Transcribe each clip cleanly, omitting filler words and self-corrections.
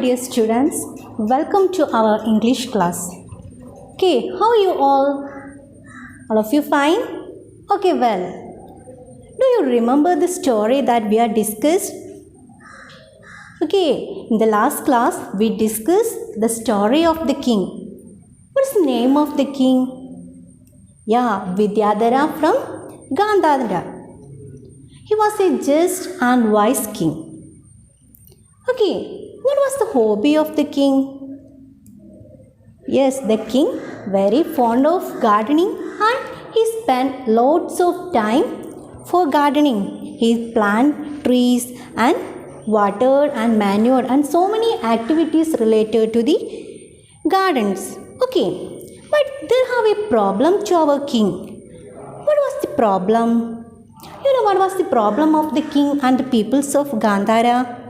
dear students, welcome to our English class. Okay, how are you all? All of you fine? Okay, well, do you remember the story that we have discussed? Okay, in the last class we discussed the story of the king. What's the name of the king? Yeah, Vidyadhara from Gandhara. He was a just and wise king. Okay, what was the hobby of the king? Yes, the king very fond of gardening and he spent lots of time for gardening. He planted trees and watered and manured and so many activities related to the gardens. Okay, but there have a problem to our king. What was the problem? You know what was the problem of the king and the peoples of Gandhara?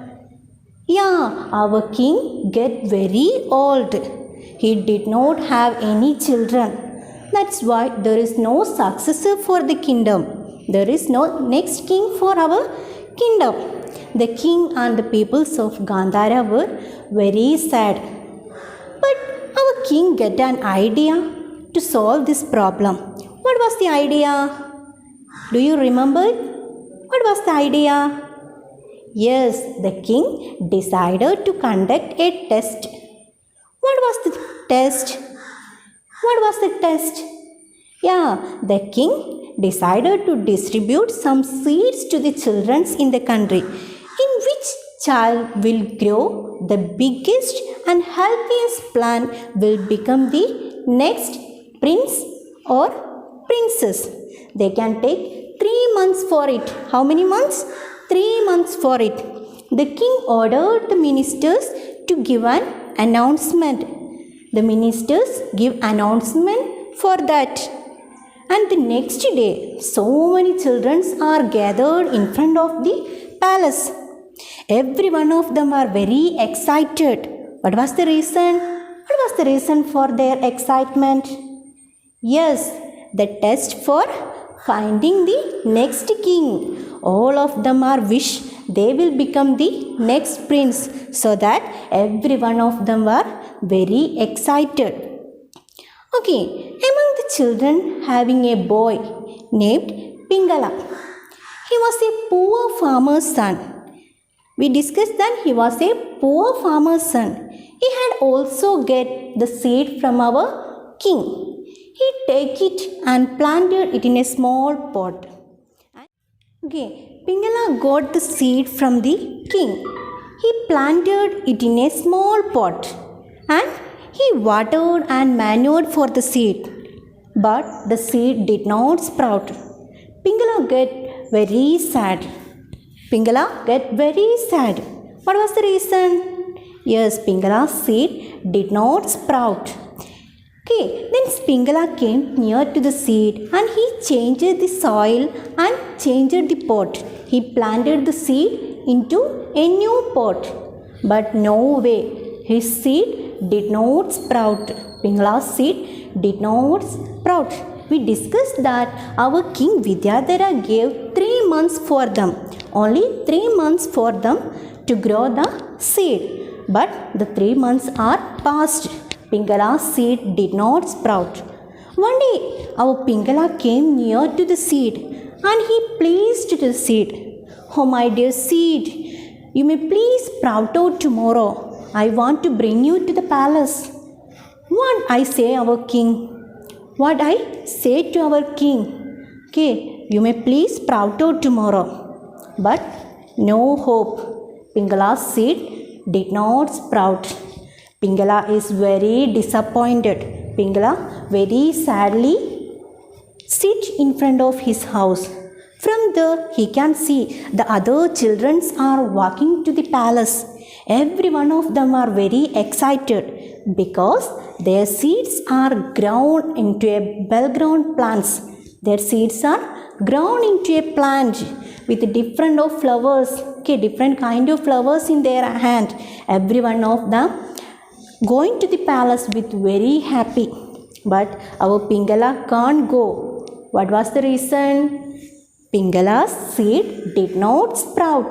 Yeah, our king get very old. He did not have any children. That's why there is no successor for the kingdom. There is no next king for our kingdom. The king and the peoples of Gandhara were very sad. But our king get an idea to solve this problem. What was the idea? Do you remember? What was the idea? Yes, the king decided to conduct a test. What was the test? What was the test? Yeah, the king decided to distribute some seeds to the children in the country. In which child will grow the biggest and healthiest plant will become the next prince or princess. They can take 3 months for it. How many months? 3 months for it. The king ordered the ministers to give an announcement. The ministers give announcement for that. And the next day, so many children are gathered in front of the palace. Every one of them are very excited. What was the reason? What was the reason for their excitement? Yes, the test for finding the next king. All of them are wish they will become the next prince, so that every one of them were very excited. Okay, among the children having a boy named Pingala. He was a poor farmer's son. We discussed that he was a poor farmer's son. He had also get the seed from our king. He take it and planted it in a small pot. Okay, Pingala got the seed from the king. He planted it in a small pot and he watered and manured for the seed. But the seed did not sprout. Pingala get very sad. Pingala get very sad. What was the reason? Yes, Pingala's seed did not sprout. Okay, then Pingala came near to the seed and he changed the soil and changed the pot. He planted the seed into a new pot. But no way, his seed did not sprout. Pingala's seed did not sprout. We discussed that our king Vidyadhara gave 3 months for them. Only 3 months for them to grow the seed. But the 3 months are past. Pingala's seed did not sprout. One day, our Pingala came near to the seed and he pleased the seed. Oh my dear seed, you may please sprout out tomorrow. I want to bring you to the palace. What I say our king? What I say to our king? Okay, you may please sprout out tomorrow. But no hope. Pingala's seed did not sprout. Pingala is very disappointed. Pingala very sadly sits in front of his house. From there he can see the other children are walking to the palace. Every one of them are very excited because their seeds are grown into a well-grown plants. Their seeds are grown into a plant with different of flowers. Okay, different kind of flowers in their hand. Every one of them going to the palace with very happy. But our Pingala can't go. What was the reason? Pingala's seed did not sprout.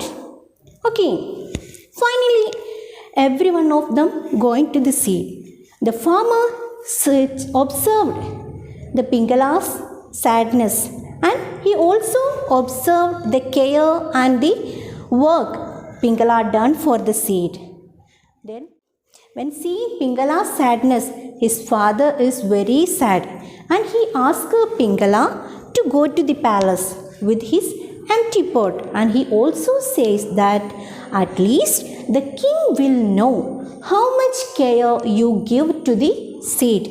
Okay, finally every one of them going to the seed. The farmer observed the Pingala's sadness, and he also observed the care and the work Pingala done for the seed. Then, when seeing Pingala's sadness, his father is very sad, and he asked Pingala to go to the palace with his empty pot, and he also says that at least the king will know how much care you give to the seed.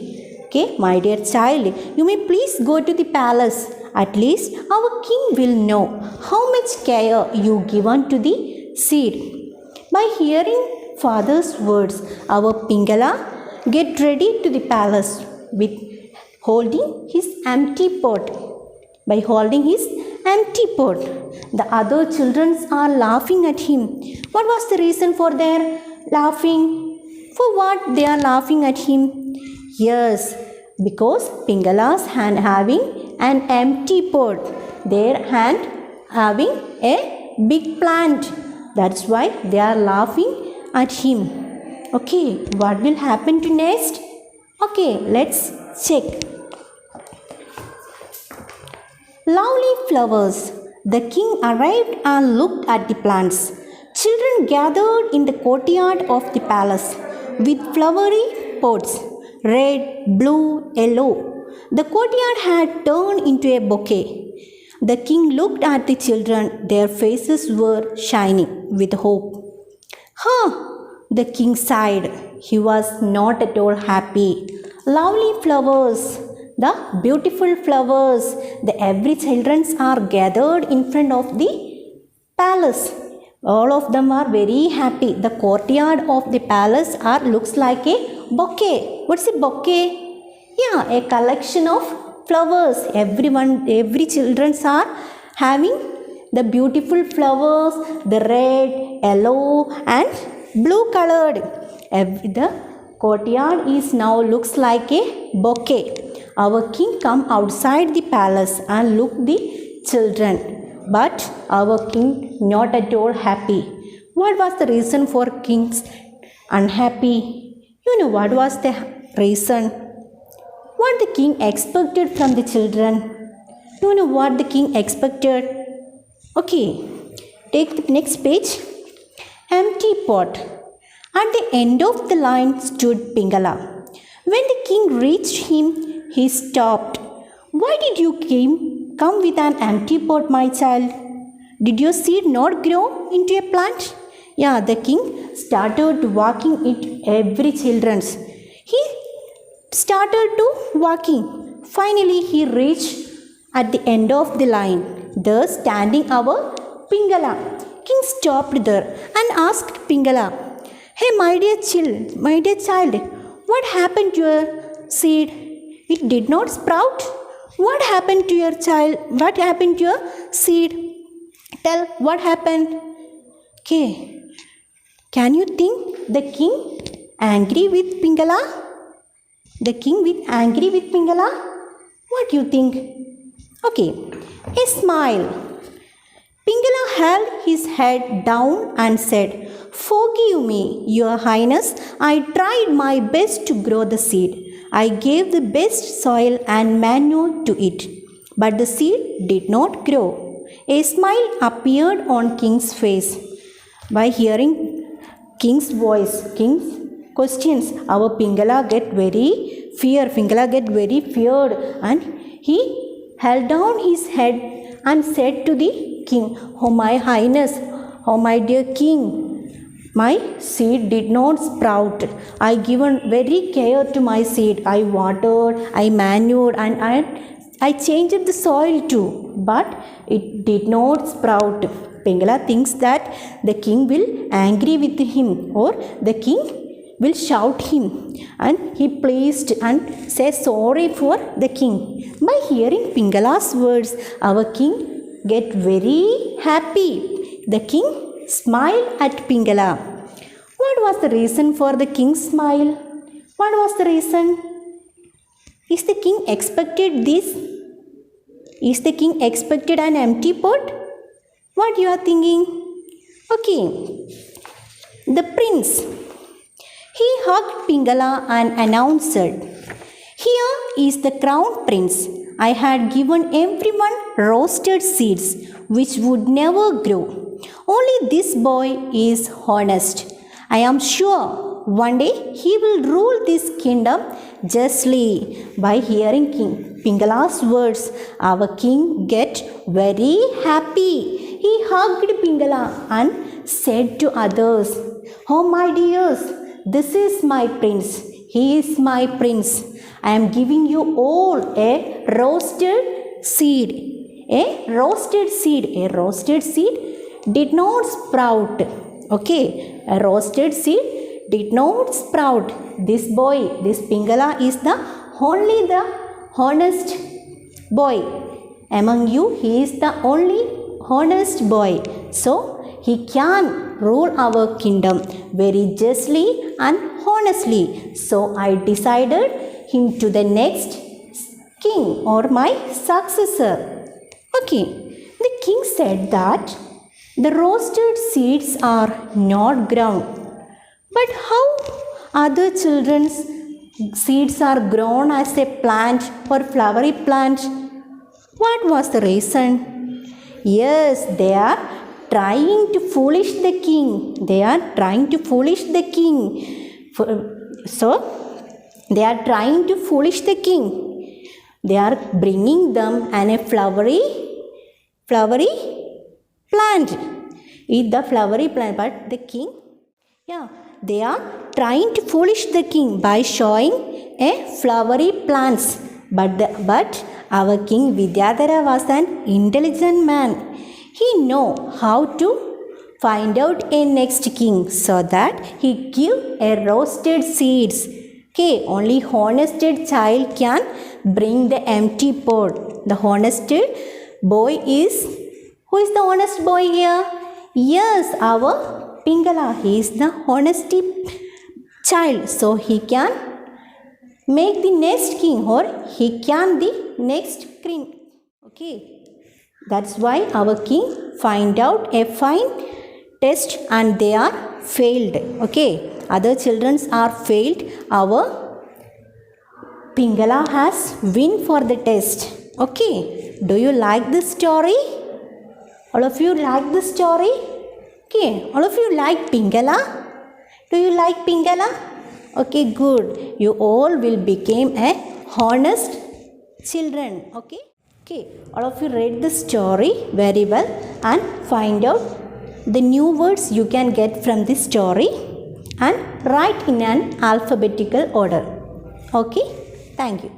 Okay, my dear child, you may please go to the palace. At least our king will know how much care you given to the seed. By hearing father's words, our Pingala get ready to the palace with holding his empty pot. By holding his empty pot, the other children are laughing at him. What was the reason for their laughing? For what they are laughing at him? Yes, because Pingala's hand having an empty pot, their hand having a big plant. That's why they are laughing at him. Okay, what will happen to next? Okay, let's check. Lovely flowers. The king arrived and looked at the plants. Children gathered in the courtyard of the palace with flowery pots, red, blue, yellow. The courtyard had turned into a bouquet. The king looked at the children. Their faces were shining with hope. Huh! The king sighed. He was not at all happy. Lovely flowers. The beautiful flowers. The every children are gathered in front of the palace. All of them are very happy. The courtyard of the palace looks like a bouquet. What's a bouquet? Yeah, a collection of flowers. Every children are having the beautiful flowers, the red, yellow and blue colored. The courtyard is now looks like a bouquet. Our king come outside the palace and look the children. But our king not at all happy. What was the reason for king's unhappy? You know what was the reason? What the king expected from the children? You know what the king expected? Okay, take the next page. Empty pot. At the end of the line stood Pingala. When the king reached him, he stopped. Why did you come with an empty pot, my child? Did your seed not grow into a plant? Yeah, the king started walking it every children's. He started to walking. Finally, he reached at the end of the line. There standing our Pingala. King stopped there and asked Pingala, "Hey, my dear child, what happened to your seed? It did not sprout. What happened to your child? What happened to your seed? Tell what happened." Okay. Can you think the king angry with Pingala? The king angry with Pingala? What do you think? Okay. A smile. Pingala held his head down and said, "Forgive me, Your Highness. I tried my best to grow the seed. I gave the best soil and manure to it, but the seed did not grow." A smile appeared on King's face. By hearing King's voice, King's questions, our Pingala get very feared, and he held down his head and said to the king, "Oh my highness, oh my dear king, my seed did not sprout. I given very care to my seed. I watered, I manured, and I changed the soil too, but it did not sprout." Pingala thinks that the king will angry with him, or the king will shout him, and he pleased and says sorry for the king. By hearing Pingala's words, our king get very happy. The king smiled at Pingala. What was the reason for the king's smile? What was the reason? Is the king expected this? Is the king expected an empty pot? What you are thinking? Okay. The prince. He hugged Pingala and announced, "Here is the crown prince. I had given everyone roasted seeds which would never grow. Only this boy is honest. I am sure one day he will rule this kingdom justly." By hearing King Pingala's words, our king get very happy. He hugged Pingala and said to others, "Oh my dears, this is my prince. He is my prince. I am giving you all a roasted seed." A roasted seed. A roasted seed did not sprout. Okay, a roasted seed did not sprout. This boy, this Pingala is the only the honest boy among you. He is the only honest boy. So he can rule our kingdom very justly and honestly. So I decided him to the next king or my successor. Okay, the king said that the roasted seeds are not grown. But how other children's seeds are grown as a plant or flowery plant? What was the reason? Yes, they are trying to foolish the king. They are trying to foolish the king. So, they are trying to foolish the king. They are bringing them an a flowery plant. Eat the flowery plant, but the king, they are trying to foolish the king by showing a flowery plants. But our king Vidyadhara was an intelligent man. He know how to find out a next king, so that he give a roasted seeds. Okay, only honested child can bring the empty pot. The honested boy is, who is the honest boy here? Yes, our Pingala. He is the honesty child, so he can make the next king, or he can the next king. Okay, that's why our king find out a fine test and they are failed. Okay, other children are failed. Our Pingala has win for the test. Okay, do you like this story? All of you like this story? Okay, all of you like Pingala? Do you like Pingala? Okay, good. You all will become a honest children. Okay, all of you read the story very well and find out the new words you can get from this story and write in an alphabetical order. Okay, thank you.